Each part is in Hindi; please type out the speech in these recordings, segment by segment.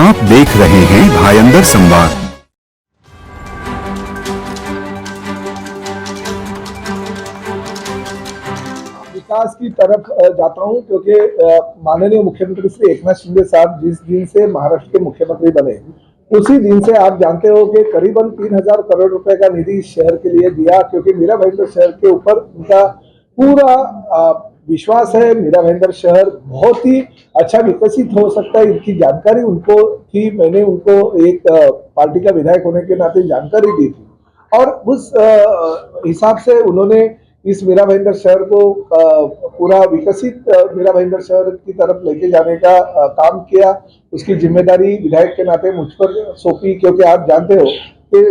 आप देख रहे हैं भायंदर संवाद। विकास की तरफ जाता हूं क्योंकि माननीय मुख्यमंत्री श्री एकनाथ शिंदे साहब जिस दिन से महाराष्ट्र के मुख्यमंत्री बने उसी दिन से आप जानते हो कि करीबन 3000 करोड़ रुपए का निधि शहर के लिए दिया, क्योंकि मीरा भाईंदर शहर के ऊपर उनका पूरा विश्वास है। मीरा भाईंदर शहर बहुत ही अच्छा विकसित हो सकता है, इनकी जानकारी उनको थी। मैंने उनको एक पार्टी का विधायक होने के नाते जानकारी दी थी और उस हिसाब से उन्होंने इस मीरा भाईंदर शहर को पूरा विकसित मीरा भाईंदर शहर की तरफ लेके जाने का काम किया। उसकी जिम्मेदारी विधायक के नाते मुझ पर सौंपी, क्योंकि आप जानते हो कि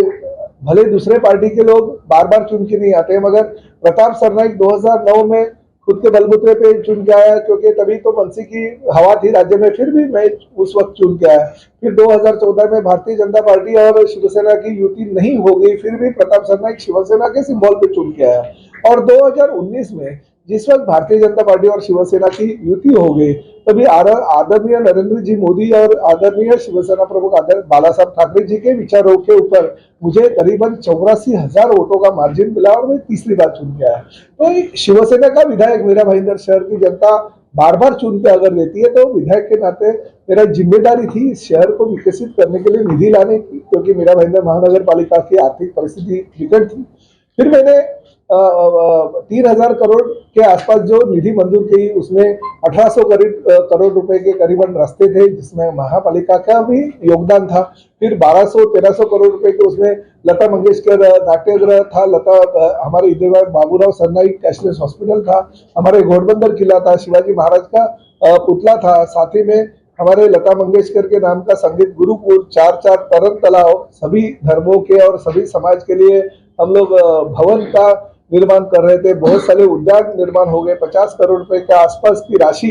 भले दूसरे पार्टी के लोग बार बार चुन के नहीं आते, मगर प्रताप सरनाईक 2009 में खुद के बलबूते पे चुन के आया, क्योंकि तभी तो मनसी की हवा थी राज्य में, फिर भी मैं उस वक्त चुन के आया। फिर 2014 में भारतीय जनता पार्टी और शिवसेना की युति नहीं हो गई, फिर भी प्रताप सरनाईक शिवसेना के सिंबल पे चुन के आया। और 2019 में जिस वक्त भारतीय जनता पार्टी और शिवसेना की युति हो गई, तभी आदरणीय नरेंद्र जी मोदी और आदरणीय शिवसेना प्रमुख बाला साहब ठाकरे जी के विचारों के ऊपर मुझे करीबन 84,000 वोटों का मार्जिन मिला और मैं तीसरी बार चुन के आया। तो शिवसेना का विधायक मीरा भाईंदर शहर की जनता बार बार चुन के अगर देती है, तो विधायक के नाते मेरा जिम्मेदारी थी इस शहर को विकसित करने के लिए निधि लाने की, क्योंकि मीरा भाईंदर महानगर पालिका की आर्थिक परिस्थिति विकट थी। फिर मैंने 3000 करोड़ के आसपास जो निधि मंजूर की, उसमें 1800 करोड़ रुपए के करीबन रास्ते थे, जिसमें महापालिका का भी योगदान था। फिर 1200-1300 करोड़ रुपए के उसमें लता मंगेशकर नाट्यगृह था, हमारे इधर बाबूराव सरनाईक कैशलेस हॉस्पिटल था, हमारे घोड़बंदर किला था, शिवाजी महाराज का पुतला था, साथ ही में हमारे लता मंगेशकर के नाम का संगीत गुरुकुल, 4 तरन तालाब, सभी धर्मों के और सभी समाज के लिए हम लोग भवन का निर्माण कर रहे थे। बहुत सारे उद्यान निर्माण हो गए। 50 करोड़ रुपए के आसपास की राशि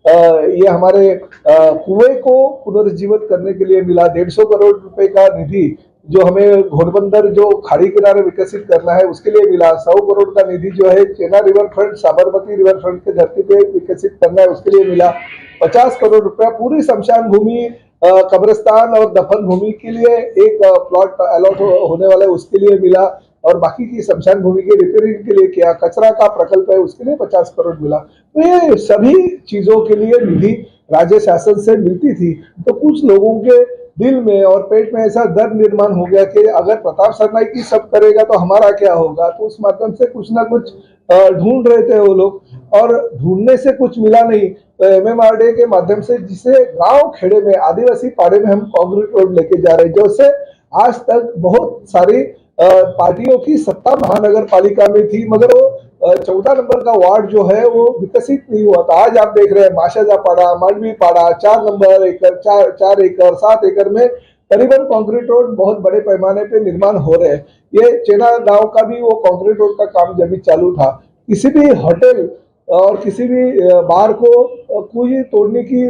ये हमारे कुएं को पुनर्जीवित करने के लिए मिला। 150 करोड़ रुपए का निधि जो हमें घोड़बंदर जो खाड़ी किनारे विकसित करना है उसके लिए मिला। 100 करोड़ का निधि जो है चेना river front, Sabarmati river front के धरती पे विकसित करना है उसके लिए मिला। 50 करोड़ रुपया पूरी शमशान भूमि, कब्रिस्तान और दफन भूमि के लिए एक प्लॉट अलॉट होने वाला है उसके लिए मिला, और बाकी की शमशान भूमि के रिपेयरिंग के लिए किया। कचरा का प्रकल्प है उसके लिए 50 करोड़ मिला। तो ये सभी चीजों के लिए निधि राज्य शासन से मिलती थी। तो कुछ लोगों के दिल में और पेट में ऐसा डर निर्माण हो गया कि अगर प्रताप सरनाईक ही सब करेगा तो हमारा क्या होगा। तो उस माध्यम से कुछ ना कुछ ढूंढ रहे थे वो लोग, और ढूंढने से कुछ मिला नहीं। तो MMRDA के माध्यम से, जिसे गांव खेड़े में, आदिवासी पाड़े में हम कंक्रीट रोड लेके जा रहे हैं, जो से आज तक बहुत सारी पार्टियों की सत्ता महानगर पालिका में थी, मगर वो 14 नंबर का वार्ड जो है वो विकसित नहीं हुआ था। आज आप देख रहे हैं माशाजा पाड़ा, मांडवी पाड़ा, 4 नंबर एकड़, 4 एकड़, 7 एकड़ में करीबन कंक्रीट रोड बहुत बड़े पैमाने पे निर्माण हो रहे हैं। ये चेना गांव का भी वो कंक्रीट रोड का काम जब भी चालू था। किसी भी होटल और किसी भी बार को कोई तोड़ने की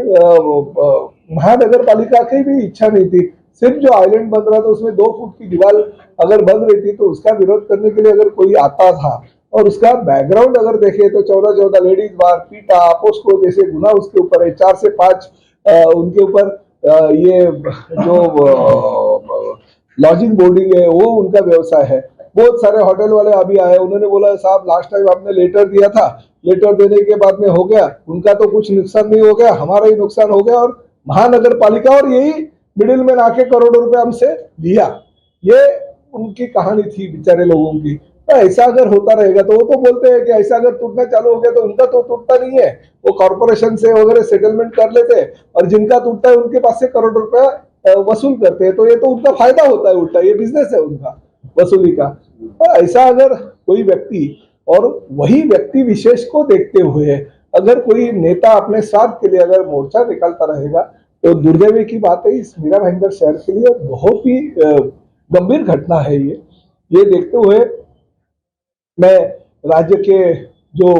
महानगर पालिका की भी इच्छा नहीं थी। सिर्फ जो आइलैंड बन रहा था उसमें 2 फुट की दीवार अगर बन रही थी तो उसका विरोध करने के लिए अगर कोई आता था, और उसका बैकग्राउंड अगर देखे तो 14 लेडीज बार, पीटा, पोस्को जैसे गुना उसके ऊपर है। 4 से 5 उनके ऊपर ये जो लॉजिंग बोर्डिंग है वो उनका व्यवसाय है। बहुत सारे होटल वाले अभी आए, उन्होंने बोला साहब लास्ट टाइम आपने लेटर दिया था, लेटर देने के बाद में हो गया, उनका तो कुछ नुकसान नहीं हो गया, हमारा ही नुकसान हो गया, और महानगर पालिका और यही मिडिल में आके करोड़ों रुपए हमसे लिया। ये उनकी कहानी थी बेचारे लोगों की। तो ऐसा अगर होता रहेगा तो वो तो बोलते हैं कि ऐसा अगर टूटना चालू हो गया तो उनका तो टूटता नहीं है, वो कॉर्पोरेशन से वगैरह सेटलमेंट कर लेते हैं, और जिनका टूटता है उनके पास से करोड़ रुपया वसूल करते हैं। तो ये तो उनका फायदा होता है, उल्टा ये बिजनेस है उनका वसूली का। तो ऐसा अगर कोई व्यक्ति, और वही व्यक्ति विशेष को देखते हुए अगर कोई नेता अपने स्वार्थ के लिए अगर मोर्चा निकालता रहेगा तो दुर्दैवी की बात है। इस मीरा भाईंदर शहर के लिए बहुत ही गंभीर घटना है ये देखते हुए मैं राज्य के जो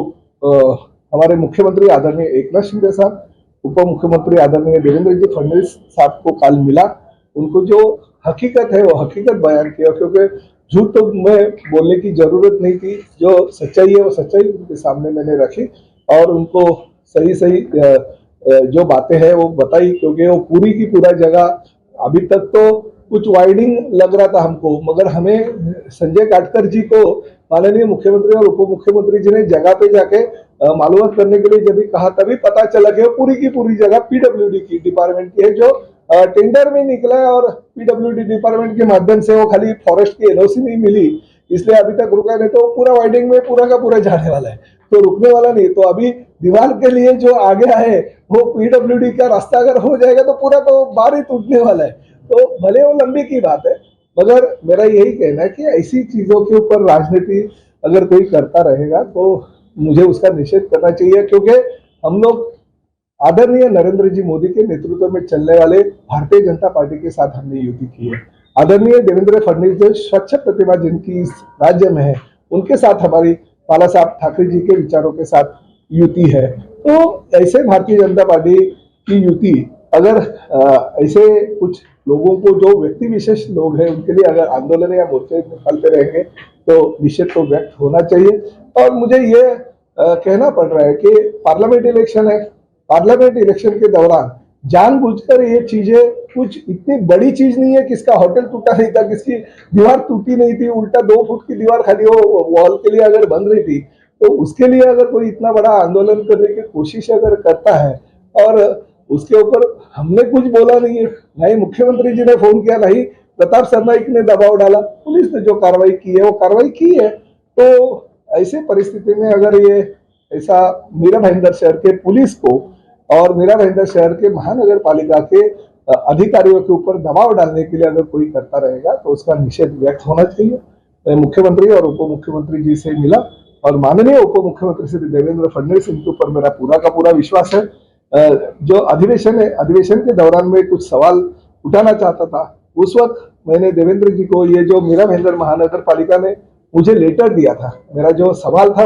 हमारे मुख्यमंत्री आदरणीय एकनाथ शिंदे साहब, उप मुख्यमंत्री आदरणीय देवेंद्र जी फडणवीस साहब को कल मिला, उनको जो हकीकत है वो हकीकत बयान किया, क्योंकि झूठ तो मैं बोलने की जरूरत नहीं थी। जो सच्चाई है वो सच्चाई उनके सामने मैंने रखी और उनको सही जो बातें हैं वो बताई, क्योंकि वो पूरी की पूरा जगह अभी तक तो कुछ वाइडिंग लग रहा था हमको, मगर हमें संजय काटकर जी को माननीय मुख्यमंत्री और उप मुख्यमंत्री जी ने जगह पे जाके मालूमात करने के लिए जब भी कहा, तभी पता चला कि वो पूरी की पूरी जगह पीडब्ल्यूडी की डिपार्टमेंट की है, जो टेंडर में निकला है और पीडब्ल्यूडी डिपार्टमेंट के माध्यम से वो खाली फॉरेस्ट की एनओसी नहीं मिली, इसलिए अभी तक रुका नहीं। तो पूरा वाइडिंग में पूरा का पूरा जाने वाला है, तो रुकने वाला नहीं। तो अभी दीवार के लिए जो आगे है वो पीडब्ल्यूडी का रास्ता अगर हो जाएगा तो पूरा तो बार ही टूटने वाला है। तो भले वो लंबी की बात है, मगर मेरा यही कहना है कि ऐसी चीजों के ऊपर राजनीति अगर कोई करता रहेगा तो मुझे उसका निषेध करना चाहिए, क्योंकि हम लोग आदरणीय नरेंद्र जी मोदी के नेतृत्व में चलने वाले भारतीय जनता पार्टी के साथ हमने युति की है। आदरणीय देवेंद्र फडणवीस जो स्वच्छ प्रतिमा जिनकी इस राज्य में है, उनके साथ हमारी बाला साहब ठाकरे जी के विचारों के साथ युति है। तो ऐसे भारतीय जनता पार्टी की युति अगर ऐसे कुछ लोगों को, जो व्यक्ति विशेष लोग हैं, उनके लिए अगर आंदोलन या मोर्चे निकालते रहेंगे तो निश्चित तो व्यक्त होना चाहिए। और मुझे ये कहना पड़ रहा है कि पार्लियामेंट इलेक्शन है, पार्लियामेंट इलेक्शन के दौरान जानबूझकर ये चीजें, कुछ इतनी बड़ी चीज नहीं है, किसका होटल टूटा नहीं था, किसकी दीवार टूटी नहीं थी, उल्टा 2 फुट की दीवार खाली वो वॉल के लिए अगर बन रही थी, तो उसके लिए अगर कोई इतना बड़ा आंदोलन करने की कोशिश अगर करता है और उसके ऊपर हमने कुछ बोला नहीं है, ना ही मुख्यमंत्री जी ने फोन किया, ना ही प्रताप सरनाईक ने दबाव डाला, पुलिस ने जो कार्रवाई की है वो कार्रवाई की है। तो ऐसे परिस्थिति में अगर ये ऐसा मीरा भाईंदर शहर के पुलिस को और मीरा भाईंदर शहर के महानगर पालिका के अधिकारियों के ऊपर दबाव डालने के लिए अगर कोई करता रहेगा तो उसका निषेध व्यक्त होना चाहिए। मैं मुख्यमंत्री और उप मुख्यमंत्री जी से मिला और माननीय उप मुख्यमंत्री श्री देवेंद्र फडणवीस, इनके ऊपर मेरा पूरा का पूरा विश्वास है। जो अधिवेशन है, अधिवेशन के दौरान में कुछ सवाल उठाना चाहता था, उस वक्त मैंने देवेंद्र जी को, ये जो मीरा भाईंदर महानगर पालिका ने मुझे लेटर दिया था, मेरा जो सवाल था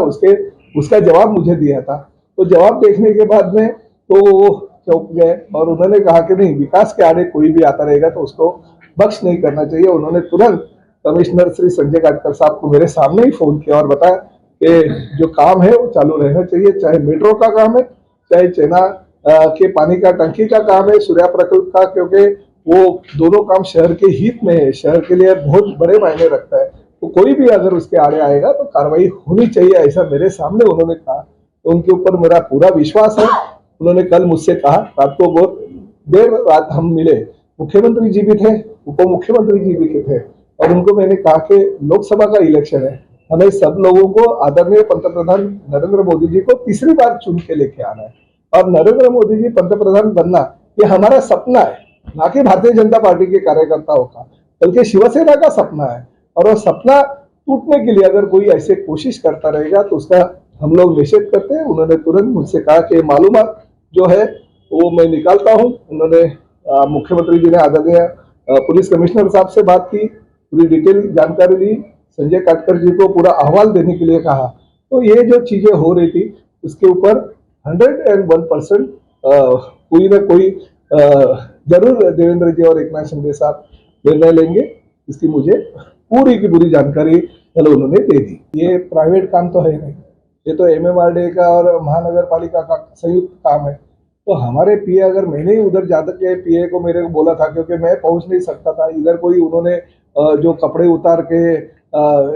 उसका जवाब मुझे दिया था, तो जवाब देखने के बाद में तो वो चौंक गए और उन्होंने कहा कि नहीं, विकास के आड़े कोई भी आता रहेगा तो उसको बख्श नहीं करना चाहिए। उन्होंने तुरंत कमिश्नर श्री संजय काटकर साहब को मेरे सामने ही फोन किया और बताया कि जो काम है वो चालू रहना चाहिए, चाहे मेट्रो का काम है, चाहे चेना के पानी का टंकी का काम है, सूर्या प्रकल्प का, क्योंकि वो दोनों काम शहर के हित में है, शहर के लिए बहुत बड़े मायने रखता है। तो कोई भी अगर उसके आड़े आएगा तो कार्रवाई होनी चाहिए, ऐसा मेरे सामने उन्होंने कहा। तो उनके ऊपर मेरा पूरा विश्वास है। उन्होंने कल मुझसे कहा, रात को बहुत देर रात हम मिले, मुख्यमंत्री जी भी थे, उप मुख्यमंत्री जी भी थे, और उनको मैंने कहा कि लोकसभा का इलेक्शन है, हमें सब लोगों को आदरणीय पंतप्रधान नरेंद्र मोदी जी को तीसरी बार चुन के लेके आना है, और नरेंद्र मोदी जी पंतप्रधान बनना ये हमारा सपना है, ना कि भारतीय जनता पार्टी के कार्यकर्ताओं का, बल्कि शिवसेना का सपना है। और वो सपना टूटने के लिए अगर कोई ऐसे कोशिश करता रहेगा तो उसका हम लोग निषेध करते हैं। उन्होंने तुरंत मुझसे कहा कि मालूमात जो है वो मैं निकालता हूं। उन्होंने मुख्यमंत्री जी ने आदरणीय पुलिस कमिश्नर साहब से बात की, पूरी डिटेल जानकारी ली, संजय काटकर जी को पूरा अहवाल देने के लिए कहा। तो ये जो चीजें हो रही थी उसके ऊपर 101% कोई ना कोई जरूर देवेंद्र जी और एकनाथ शिंदे साहब निर्णय लेंगे। इसकी मुझे पूरी की पूरी जानकारी कल उन्होंने दे दी। ये प्राइवेट काम तो है नहीं, ये तो MMRDA का और महानगर पालिका का संयुक्त काम है। तो हमारे पीए, अगर मैंने ही उधर जाकर के पीए को मेरे को बोला था, क्योंकि मैं पहुंच नहीं सकता था इधर, कोई उन्होंने जो कपड़े उतार के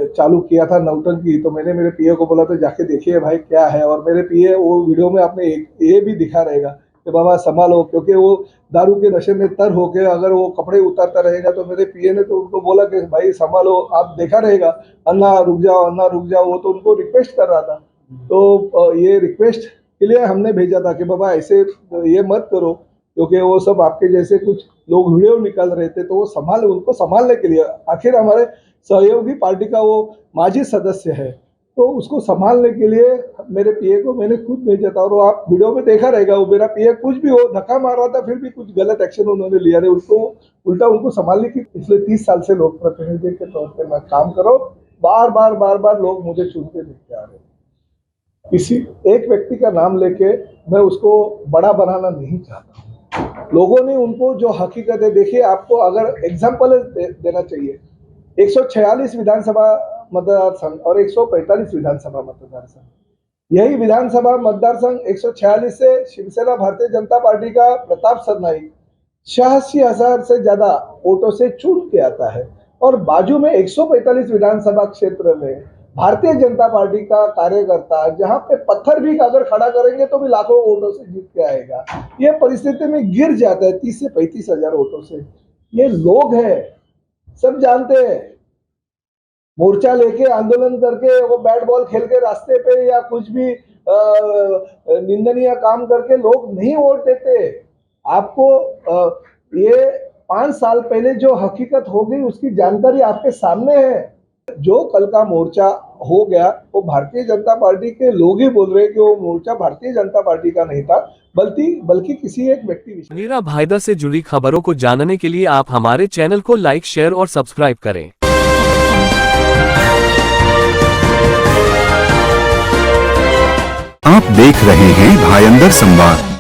चालू किया था नौटंकी, तो मैंने मेरे पीए को बोला था जाके देखिए भाई क्या है। और मेरे पीए वो वीडियो में आपने ये भी दिखा रहेगा कि बाबा संभालो, क्योंकि वो दारू के नशे में तर होके अगर वो कपड़े उतारता रहेगा तो मेरे पीए ने तो उनको बोला कि भाई संभालो, आप देखा रहेगा, अन्ना रुक जाओ, अन्ना रुक जाओ। वो तो उनको रिक्वेस्ट कर रहा था। तो ये रिक्वेस्ट के लिए हमने भेजा था कि बाबा ऐसे ये मत करो, क्योंकि वो सब आपके जैसे कुछ लोग वीडियो निकाल रहे थे, तो वो उनको संभालने के लिए, आखिर हमारे सहयोगी पार्टी का वो माजी सदस्य है, तो उसको संभालने के लिए मेरे पीए को मैंने खुद भेजा था। और आप वीडियो में देखा रहेगा, वो मेरा पीए कुछ भी हो धक्का मार रहा था, फिर भी कुछ गलत एक्शन उन्होंने लिया नहीं, उल्टा उनको संभालने की। पिछले 30 साल से लोक प्रतिनिधि के तौर पर मैं काम करो, बार बार लोग मुझे चुन के लेके आ रहे हैं। किसी एक व्यक्ति का नाम लेके मैं उसको बड़ा बनाना नहीं चाहता। लोगों ने उनको जो हकीकत है, देखिए आपको अगर एग्जाम्पल देना चाहिए, 146 विधानसभा मतदार संघ और 145 विधानसभा मतदार संघ, यही विधानसभा मतदार संघ 146 से शिवसेना भारतीय जनता पार्टी का प्रताप सरनाईक 86,000 से ज्यादा वोटों से चुन के आता है और बाजू में 145 विधानसभा क्षेत्र में भारतीय जनता पार्टी का कार्यकर्ता जहां पे पत्थर भी अगर खड़ा करेंगे तो भी लाखों वोटों से जीत के आएगा। ये परिस्थिति में गिर जाता है 30 से 35,000 वोटों से। ये लोग हैं, सब जानते हैं। मोर्चा लेके आंदोलन करके वो बैट बॉल खेल के रास्ते पे या कुछ भी निंदनीय काम करके लोग नहीं वोट देते। आपको ये 5 साल पहले जो हकीकत हो गई उसकी जानकारी आपके सामने है। जो कल का मोर्चा हो गया वो भारतीय जनता पार्टी के लोग ही बोल रहे हैं कि वो मोर्चा भारतीय जनता पार्टी का नहीं था बल्कि किसी एक व्यक्ति विशेष। मेरा भाईदा से जुड़ी खबरों को जानने के लिए आप हमारे चैनल को लाइक, शेयर और सब्सक्राइब करें। आप देख रहे हैं भायंदर संवाद।